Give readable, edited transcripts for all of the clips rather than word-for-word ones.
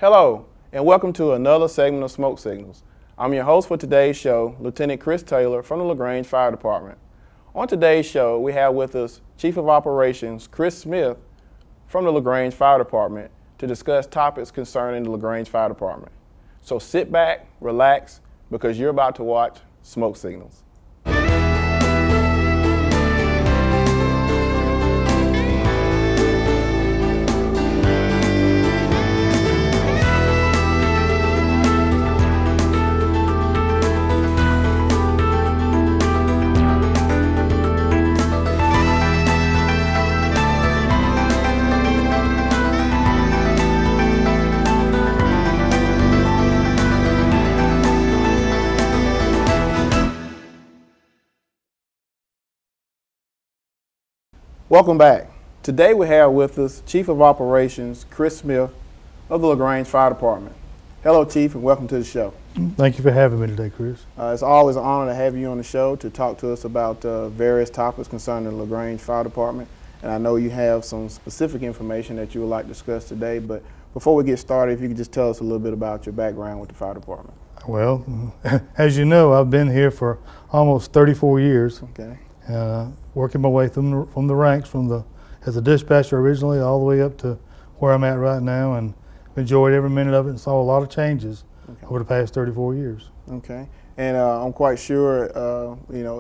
Hello, and welcome to another segment of Smoke Signals. I'm your host for today's show, Lieutenant Chris Taylor from the LaGrange Fire Department. On today's show, we have with us Chief of Operations Chris Smith from the LaGrange Fire Department to discuss topics concerning the LaGrange Fire Department. So sit back, relax, because you're about to watch Smoke Signals. Welcome back. Today we have with us Chief of Operations Chris Smith of the LaGrange Fire Department. Hello, Chief, and welcome to the show. Thank you for having me today, Chris. It's always an honor to have you on the show to talk to us about various topics concerning the LaGrange Fire Department. And I know you have some specific information that you would like to discuss today, but before we get started, if you could just tell us a little bit about your background with the fire department. Well, as you know, I've been here for almost 34 years. Okay. Working my way from the ranks, as a dispatcher originally, all the way up to where I'm at right now, and enjoyed every minute of it and saw a lot of changes over the past 34 years. Okay, and I'm quite sure,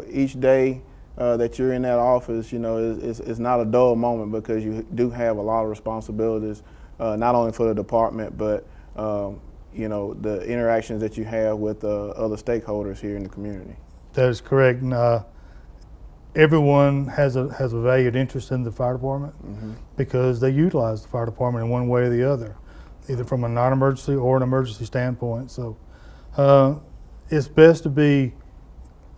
each day that you're in that office, is not a dull moment because you do have a lot of responsibilities, not only for the department, but the interactions that you have with other stakeholders here in the community. That is correct. And, everyone has a valued interest in the fire department because they utilize the fire department in one way or the other, either from a non-emergency or an emergency standpoint. So it's best to be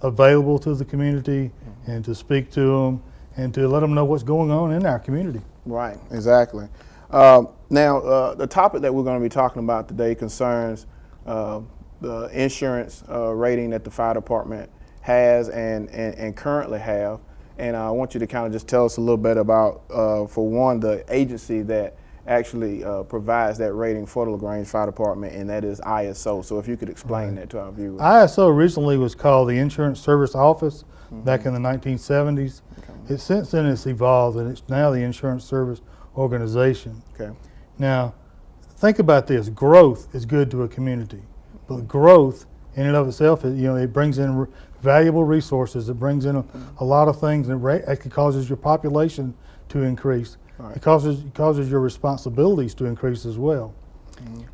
available to the community and to speak to them and to let them know what's going on in our community. Right, exactly. Now, the topic that we're going to be talking about today concerns the insurance rating that the fire department has and currently have, and I want you to kind of just tell us a little bit about, for one, the agency that actually provides that rating for the LaGrange Fire Department, and that is ISO. So if you could explain that to our viewers. ISO originally was called the Insurance Service Office back in the 1970s. Okay. Since then it's evolved, and it's now the Insurance Service Organization. Okay. Now, think about this. Growth is good to a community, but growth in and of itself, it brings in valuable resources. It brings in a lot of things, and it actually causes your population to increase. Right. It causes your responsibilities to increase as well.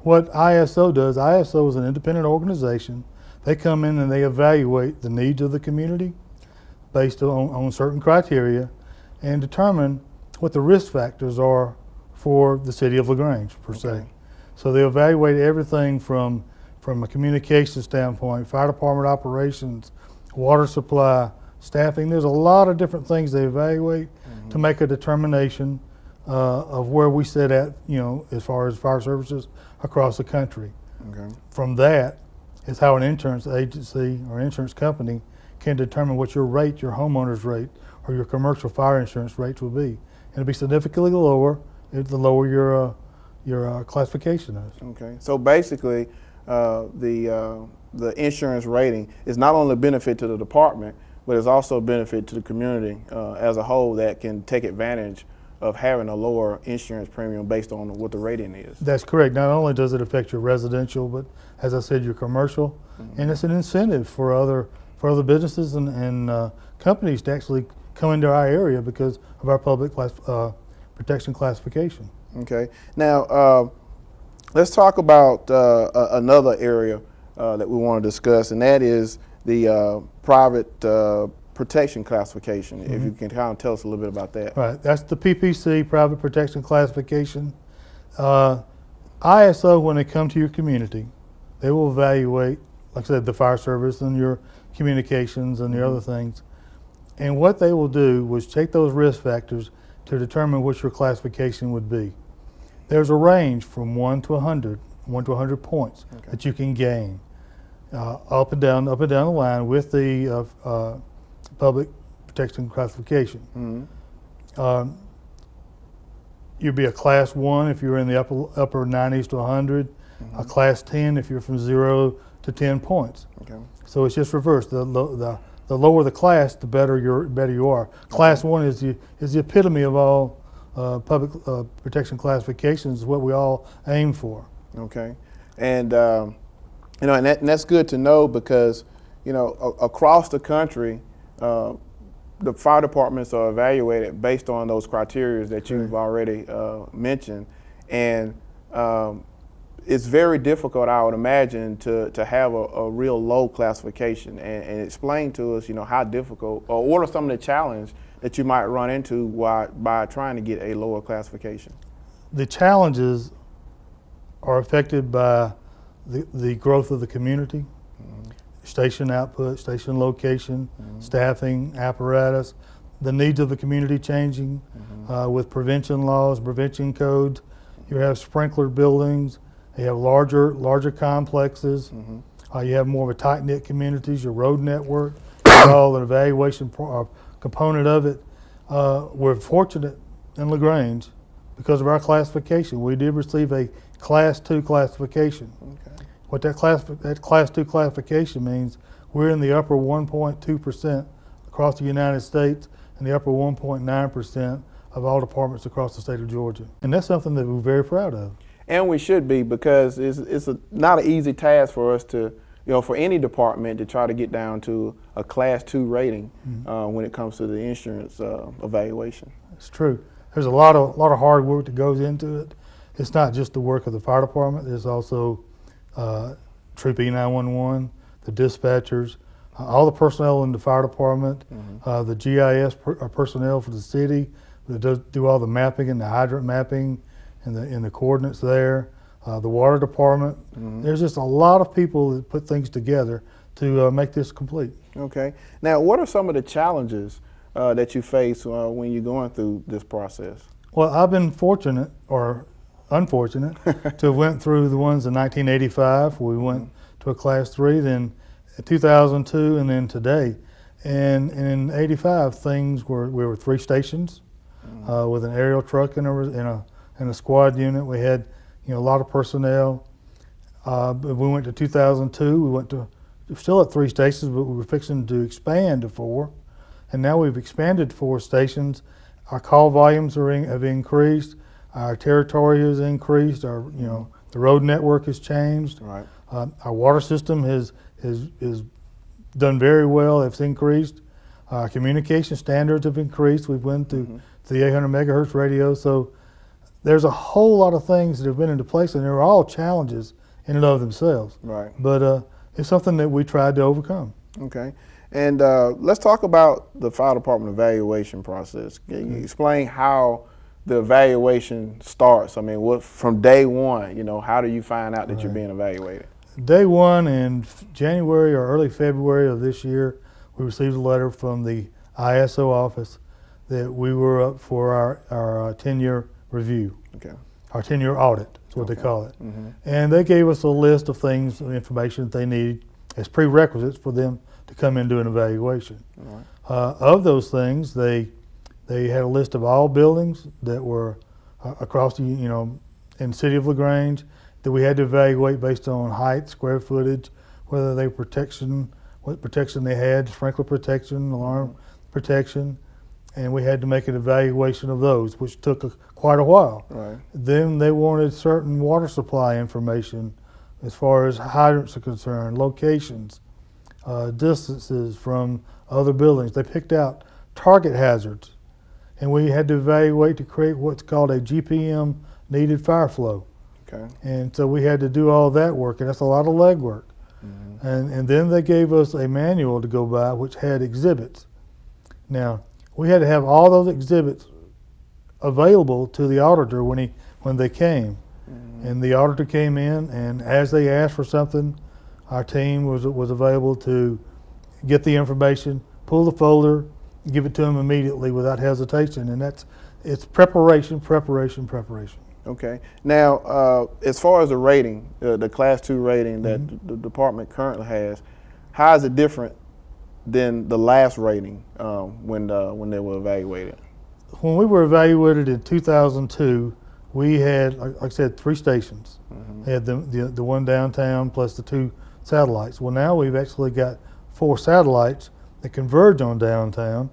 What ISO does, ISO is an independent organization. They come in and they evaluate the needs of the community based on certain criteria and determine what the risk factors are for the City of LaGrange, per se. So they evaluate everything from a communication standpoint, fire department operations, water supply, staffing. There's a lot of different things they evaluate to make a determination of where we sit at, as far as fire services across the country. Okay. From that is how an insurance agency or insurance company can determine what your rate, your homeowner's rate, or your commercial fire insurance rates will be. And it'll be significantly lower the lower your classification is. Okay. So basically, the insurance rating is not only a benefit to the department, but it's also a benefit to the community as a whole that can take advantage of having a lower insurance premium based on what the rating is. That's correct. Not only does it affect your residential, but as I said, your commercial, and it's an incentive for other businesses and companies to actually come into our area because of our public protection classification. Okay. Now, let's talk about another area that we want to discuss, and that is the private protection classification. If you can kind of tell us a little bit about that. Right, that's the PPC, private protection classification. ISO, when they come to your community, they will evaluate, like I said, the fire service and your communications and the other things. And what they will do is take those risk factors to determine what your classification would be. There's a range from 1 to 100 points that you can gain up and down the line with the public protection classification. You'd be a class 1 if you're in the upper 90s to 100. a class 10 if you're from 0 to 10 points. Okay. So it's just reversed. The lower the class, the better you are. Class 1 is the epitome of all public protection classifications, is what we all aim for. Okay. And you know, and that's good to know, because you know, across the country, the fire departments are evaluated based on those criteria that you've already mentioned, and it's very difficult, I would imagine, to have a real low classification. And explain to us, you know, how difficult, or what are some of the challenges that you might run into by trying to get a lower classification? The challenges are affected by the growth of the community, station output, station location, staffing, apparatus, the needs of the community changing with prevention laws, prevention codes. You have sprinkler buildings, you have larger complexes, you have more of a tight-knit communities, your road network, it's all an evaluation component of it. We're fortunate in LaGrange because of our classification. We did receive a Class 2 classification. Okay. What that Class 2 classification means, we're in the upper 1.2% across the United States and the upper 1.9% of all departments across the state of Georgia. And that's something that we're very proud of. And we should be, because it's not an easy task for us to, you know, for any department to try to get down to a Class 2 rating when it comes to the insurance evaluation. It's true. There's a lot of hard work that goes into it. It's not just the work of the fire department. There's also Troop E911, the dispatchers, all the personnel in the fire department, the GIS personnel for the city that do all the mapping and the hydrant mapping and the coordinates there, the water department. There's just a lot of people that put things together to make this complete. Okay. Now, what are some of the challenges that you face when you're going through this process? Well, I've been fortunate, or unfortunate, to have went through the ones in 1985. We went to a Class 3, then 2002, and then today. And in 85, we were 3 stations with an aerial truck and a squad unit. We had, you know, a lot of personnel. We went to 2002. We went to still at 3 stations, but we were fixing to expand to 4. And now we've expanded to 4 stations. Our call volumes have increased. Our territory has increased. Our, you know, the road network has changed. Right. Our water system has done very well. It's increased. Our communication standards have increased. We've went to the 800 megahertz radio. So there's a whole lot of things that have been into place, and they're all challenges in and of themselves. Right. But it's something that we tried to overcome. Okay. And let's talk about the fire department evaluation process. Can you explain how the evaluation starts? I mean, from day one, you know, how do you find out that you're being evaluated? Day one in January or early February of this year, we received a letter from the ISO office that we were up for our 10-year review. Okay. Our 10-year audit is what they call it. And they gave us a list of things, information that they need as prerequisites for them to come in and do an evaluation. Right. Of those things, they had a list of all buildings that were across the, you know, in the City of LaGrange that we had to evaluate based on height, square footage, whether they what protection they had, sprinkler protection, alarm protection, and we had to make an evaluation of those, which took quite a while. Right. Then they wanted certain water supply information as far as hydrants are concerned, locations, distances from other buildings. They picked out target hazards, and we had to evaluate to create what's called a GPM needed fire flow. Okay. And so we had to do all that work, and that's a lot of legwork. And then they gave us a manual to go by which had exhibits. Now, we had to have all those exhibits available to the auditor when they came. And the auditor came in, and as they asked for something, our team was available to get the information, pull the folder, give it to them immediately without hesitation. And it's preparation. Okay. Now, as far as the rating, the Class 2 rating that the department currently has, how is it different than the last rating when they were evaluated? When we were evaluated in 2002, we had, like I said, 3 stations. They had the one downtown plus the 2 satellites. Well, now we've actually got 4 satellites that converge on downtown,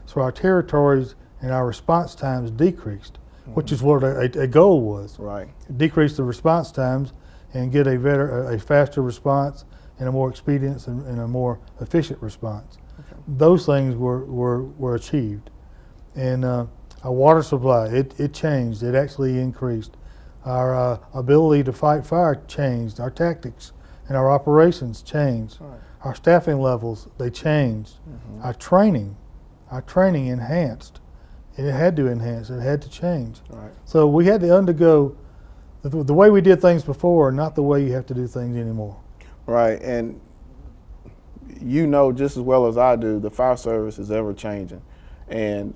so our territories and our response times decreased, which is what a goal was. Right. Decrease the response times and get a faster response and a more expedient and a more efficient response. Okay. Those things were achieved. And our water supply, it changed. It actually increased. Our ability to fight fire changed. Our tactics and our operations changed. Right. Our staffing levels, they changed. Our training enhanced. It had to enhance. It had to change. Right. So we had to undergo the way we did things before, not the way you have to do things anymore. Right, and you know just as well as I do, the fire service is ever changing. And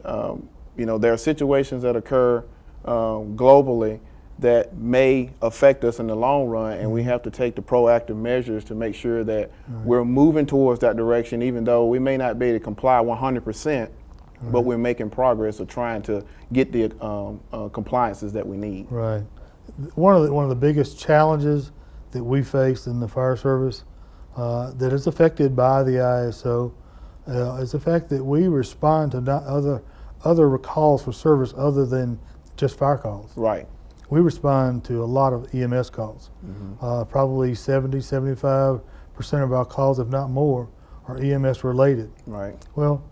you know, there are situations that occur globally that may affect us in the long run, and we have to take the proactive measures to make sure that we're moving towards that direction, even though we may not be able to comply 100%, but we're making progress of trying to get the compliances that we need. Right. One of the biggest challenges that we face in the fire service that is affected by the ISO is the fact that we respond to not other calls for service other than just fire calls. Right. We respond to a lot of EMS calls. Probably 70–75% of our calls, if not more, are EMS related. Right. Well,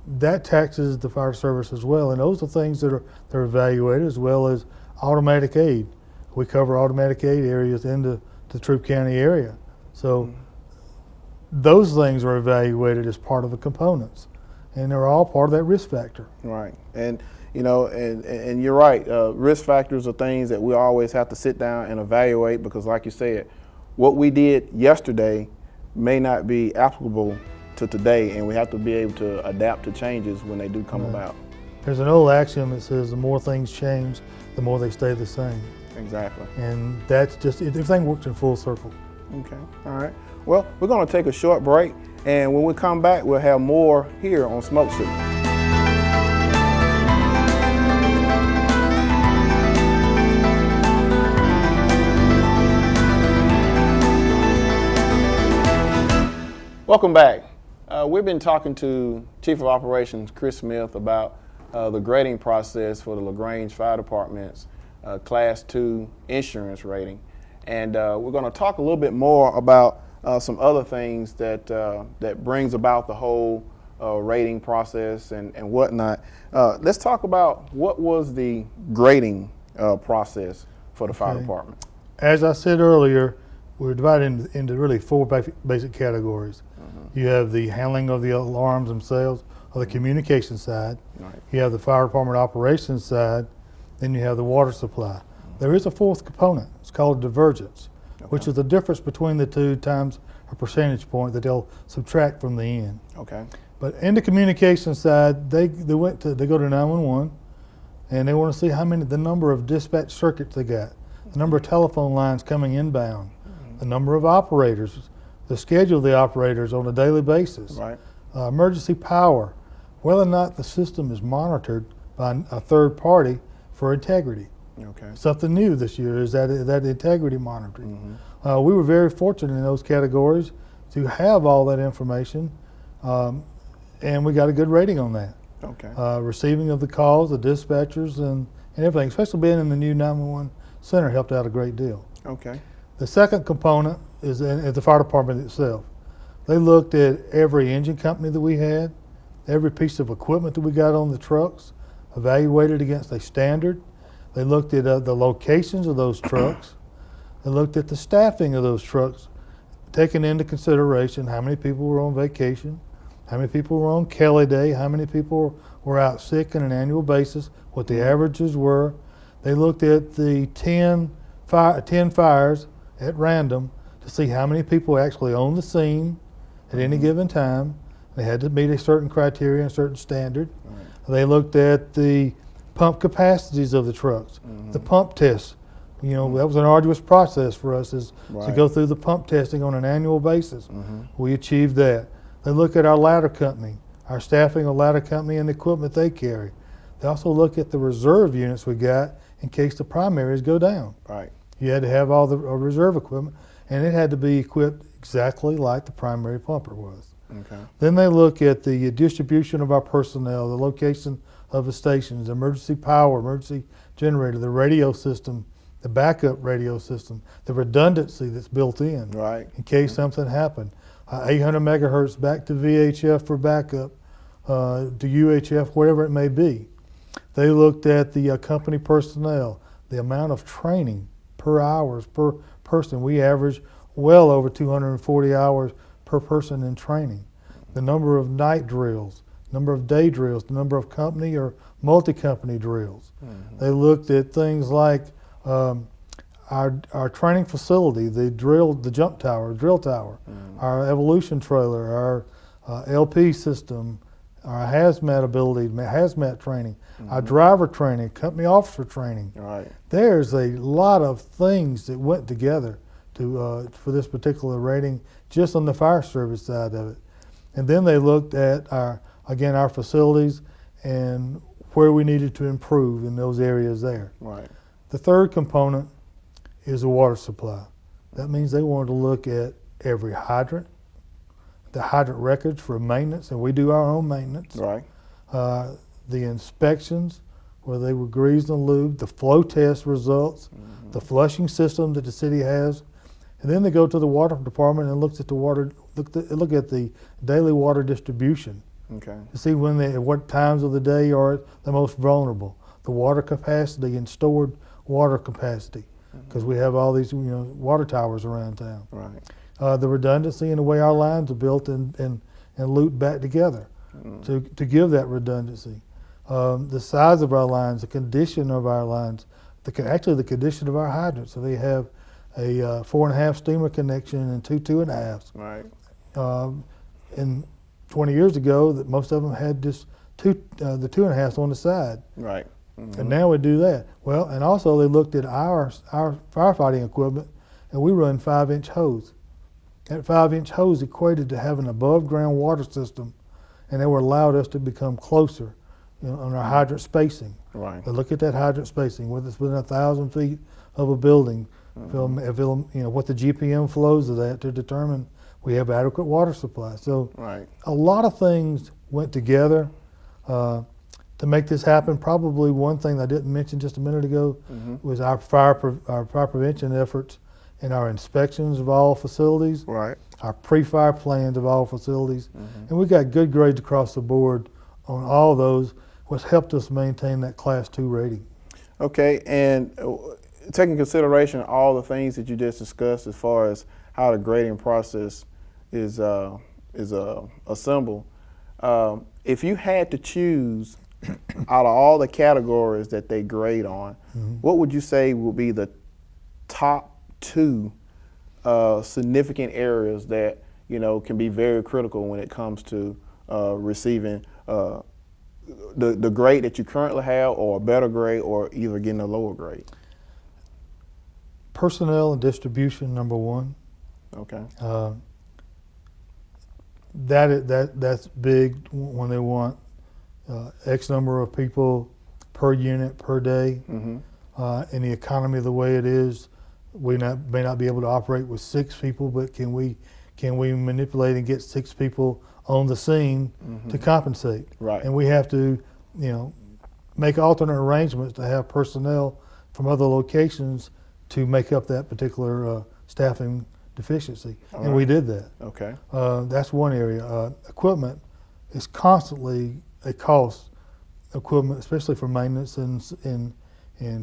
that taxes the fire service as well, and those are things that are evaluated, as well as automatic aid. We cover automatic aid areas into the Troup County area. So those things are evaluated as part of the components, and they're all part of that risk factor. Right. And you know, and you're right, risk factors are things that we always have to sit down and evaluate, because like you said, what we did yesterday may not be applicable to today, and we have to be able to adapt to changes when they do come about. There's an old axiom that says the more things change, the more they stay the same. Exactly. And that's just, everything works in full circle. Okay, all right. Well, we're gonna take a short break, and when we come back, we'll have more here on Smoke Signals. Welcome back. We've been talking to Chief of Operations Chris Smith about the grading process for the LaGrange Fire Department's Class 2 insurance rating. And we're going to talk a little bit more about some other things that that brings about the whole rating process and whatnot. Let's talk about what was the grading process for the fire department. As I said earlier, we're divided into really 4 basic categories. You have the handling of the alarms themselves, or the communication side. Right. You have the fire department operations side. Then you have the water supply. There is a 4th component. It's called divergence, which is the difference between the 2 times a percentage point that they'll subtract from the end. Okay. But in the communication side, they go to 911, and they want to see the number of dispatch circuits they got, the number of telephone lines coming inbound, the number of operators, the schedule of the operators on a daily basis, right. Emergency power, whether or not the system is monitored by a third party for integrity. Okay. Something new this year is that integrity monitoring. We were very fortunate in those categories to have all that information, and we got a good rating on that. Okay. Receiving of the calls, the dispatchers, and everything, especially being in the new 911 center, helped out a great deal. Okay. The second component is the fire department itself. They looked at every engine company that we had, every piece of equipment that we got on the trucks, evaluated against a standard. They looked at the locations of those trucks. They looked at the staffing of those trucks, taking into consideration how many people were on vacation, how many people were on Kelly Day, how many people were out sick on an annual basis, what the averages were. They looked at the 10 fires at random to see how many people actually on the scene at any given time. They had to meet a certain criteria, a certain standard. Right. They looked at the pump capacities of the trucks, the pump tests. You know, that was an arduous process for us to go through the pump testing on an annual basis. We achieved that. They look at our ladder company, our staffing of ladder company and the equipment they carry. They also look at the reserve units we got in case the primaries go down. Right. You had to have all the reserve equipment, and it had to be equipped exactly like the primary pumper was. Okay. Then they look at the distribution of our personnel, the location of the stations, emergency power, emergency generator, the radio system, the backup radio system, the redundancy that's built in case something happened. 800 megahertz back to VHF for backup, to UHF, wherever it may be. They looked at the company personnel, the amount of training per hours per person. We average well over 240 hours per person in training. The number of night drills, number of day drills, the number of company or multi-company drills. They looked at things like our training facility, the jump tower, drill tower, our evolution trailer, our LP system, our hazmat training, our driver training, company officer training. There's a lot of things that went together for this particular rating, just on the fire service side of it. And then they looked at our facilities and where we needed to improve in those areas there. The third component is the water supply. That means they wanted to look at every hydrant, the hydrant records for maintenance, and we do our own maintenance. The inspections, where they were greased and lubed, the flow test results, the flushing system that the city has, and then they go to the water department and look at the daily water distribution to see what times of the day are the most vulnerable, the water capacity and stored water capacity, because we have all these water towers around town. The redundancy in the way our lines are built and looped back together to give that redundancy. The size of our lines, the condition of our lines, actually the condition of our hydrants. So they have a 4.5 steamer connection and two 2.5s. And 20 years ago, that most of them had just the 2.5s on the side. And now we do that. Well, and also they looked at our firefighting equipment, and we run 5-inch hose. That 5-inch hose equated to having an above ground water system, and they were allowed us to become closer on our hydrant spacing. They look at that hydrant spacing, whether it's within 1,000 feet of a building, what the GPM flows of that to determine we have adequate water supply. So a lot of things went together to make this happen. Probably one thing I didn't mention just a minute ago was our fire prevention efforts and our inspections of all facilities, our pre-fire plans of all facilities, and we got good grades across the board on all those, which helped us maintain that Class 2 rating. Okay, and taking consideration all the things that you just discussed as far as how the grading process is assembled, if you had to choose out of all the categories that they grade on, what would you say would be the top 2 significant areas that can be very critical when it comes to receiving the grade that you currently have, or a better grade, or either getting a lower grade? Personnel and distribution, number 1. That's big when they want X number of people per unit per day. In the economy the way it is, we may not be able to operate with 6 people, but can we manipulate and get 6 people on the scene to compensate? And we have to make alternate arrangements to have personnel from other locations to make up that particular staffing deficiency. And we did that. That's one area. Equipment is constantly a cost. Equipment, especially for maintenance and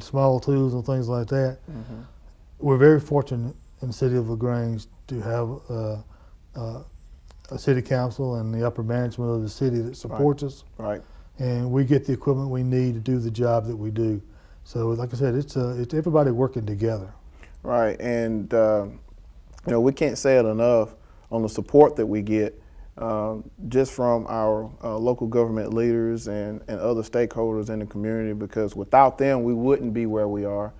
small tools and things like that. We're very fortunate in the City of LaGrange to have a city council and the upper management of the city that supports us. And we get the equipment we need to do the job that we do. So, like I said, it's everybody working together. And we can't say it enough on the support that we get just from our local government leaders and other stakeholders in the community, because without them, we wouldn't be where we are,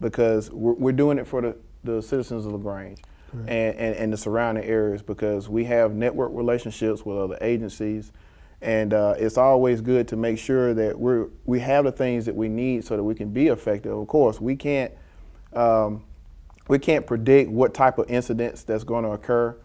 because we're doing it for the citizens of LaGrange and the surrounding areas, because we have network relationships with other agencies, and it's always good to make sure that we have the things that we need so that we can be effective. Of course, we can't we can't predict what type of incidents that's going to occur.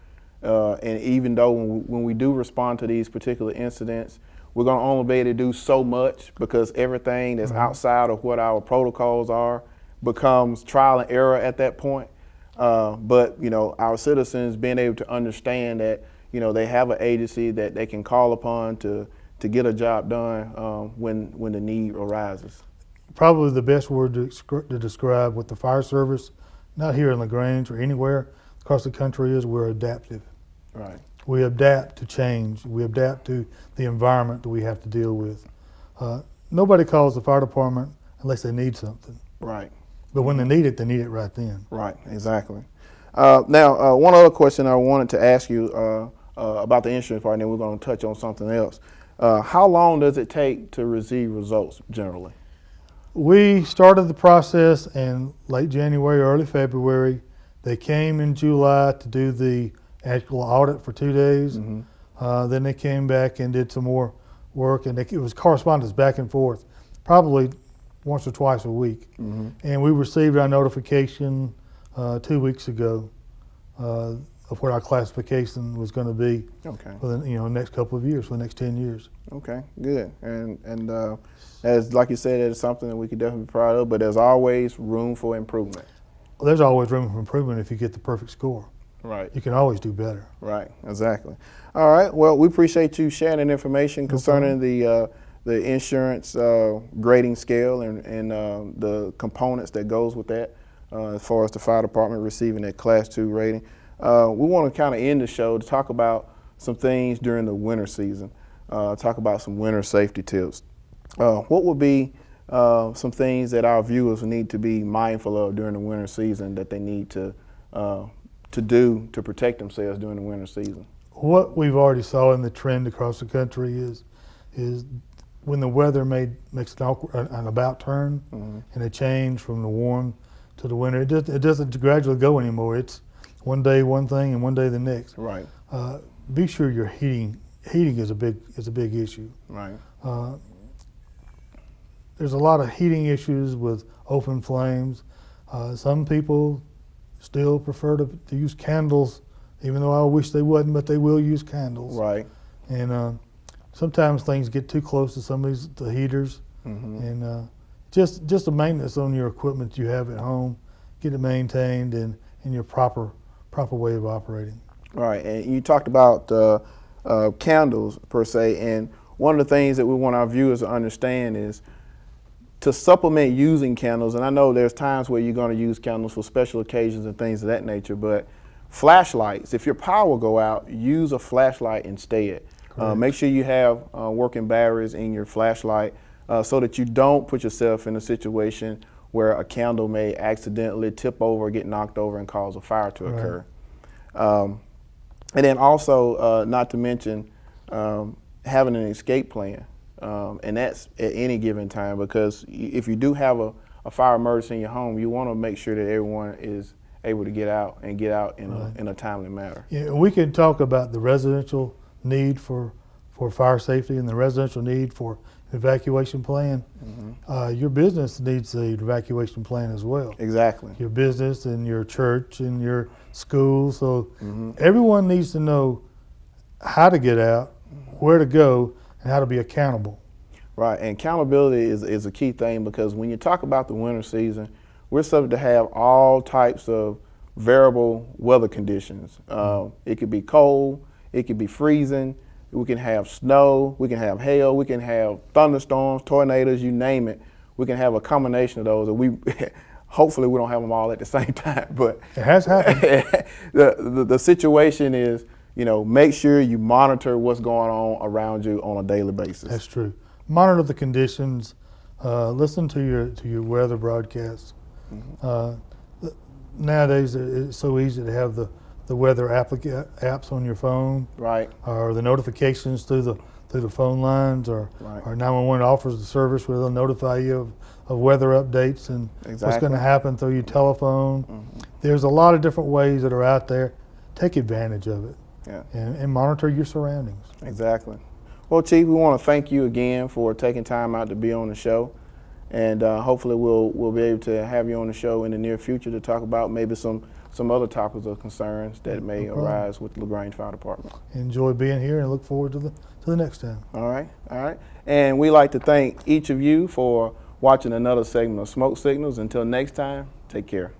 And even though when we do respond to these particular incidents, we're going to only be able to do so much because everything that's outside of what our protocols are becomes trial and error at that point. But our citizens being able to understand that they have an agency that they can call upon to get a job done when the need arises. Probably the best word to describe what the fire service, not here in LaGrange or anywhere across the country, is we're adaptive. Right. We adapt to change. We adapt to the environment that we have to deal with. Nobody calls the fire department unless they need something. Right. But when they need it right then. Right, exactly. Now, one other question I wanted to ask you about the insurance part, and then we're going to touch on something else. How long does it take to receive results generally? We started the process in late January, early February. They came in July to do the actual audit for 2 days. Then they came back and did some more work, and it was correspondence back and forth, probably once or twice a week. And we received our notification 2 weeks ago of what our classification was going to be for the next couple of years, for the next 10 years. Okay, good. And as like you said, it's something that we could definitely be proud of, but there's always room for improvement. Well, there's always room for improvement if you get the perfect score. Right. You can always do better. Right, exactly. All right, well, we appreciate you sharing information concerning the insurance grading scale and the components that goes with that as far as the fire department receiving that Class 2 rating. We want to kind of end the show to talk about some things during the winter season, talk about some winter safety tips. What would be some things that our viewers need to be mindful of during the winter season that they need to do to protect themselves during the winter season? What we've already saw in the trend across the country is when the weather makes an about turn and a change from the warm to the winter, it doesn't gradually go anymore. It's one day one thing and one day the next. Right. Be sure your heating is a big issue. Right. There's a lot of heating issues with open flames. Some people still prefer to use candles, even though I wish they wouldn't, but they will use candles. Right. And sometimes things get too close to some of the heaters. And just the maintenance on your equipment you have at home, get it maintained and in your proper way of operating. Right, and you talked about candles per se, and one of the things that we want our viewers to understand is to supplement using candles, and I know there's times where you're going to use candles for special occasions and things of that nature, but flashlights, if your power go out, use a flashlight instead. Make sure you have working batteries in your flashlight so that you don't put yourself in a situation where a candle may accidentally tip over, get knocked over, and cause a fire to occur. And then also, not to mention, having an escape plan. And that's at any given time, because if you do have a fire emergency in your home, you want to make sure that everyone is able to get out in a timely manner. Yeah, we can talk about the residential need for fire safety and the residential need for evacuation plan. Your business needs the evacuation plan as well. Exactly. Your business and your church and your school. So everyone needs to know how to get out, where to go, and how to be accountable. Right, and accountability is a key thing, because when you talk about the winter season, we're subject to have all types of variable weather conditions. It could be cold, it could be freezing, we can have snow, we can have hail, we can have thunderstorms, tornadoes, you name it. We can have a combination of those, and hopefully we don't have them all at the same time, but it has happened. the situation is, make sure you monitor what's going on around you on a daily basis. That's true. Monitor the conditions. Listen to your weather broadcasts. Nowadays, it's so easy to have the weather apps on your phone. Right. Or the notifications through the phone lines, or 911 offers the service where they'll notify you of weather updates and what's going to happen through your telephone. There's a lot of different ways that are out there. Take advantage of it. Yeah. And monitor your surroundings. Exactly. Well, Chief, we want to thank you again for taking time out to be on the show. and hopefully we'll be able to have you on the show in the near future to talk about maybe some other topics or concerns that may arise with the LaGrange Fire Department. Enjoy being here and look forward to the next time. All right. And we'd like to thank each of you for watching another segment of Smoke Signals. Until next time, take care.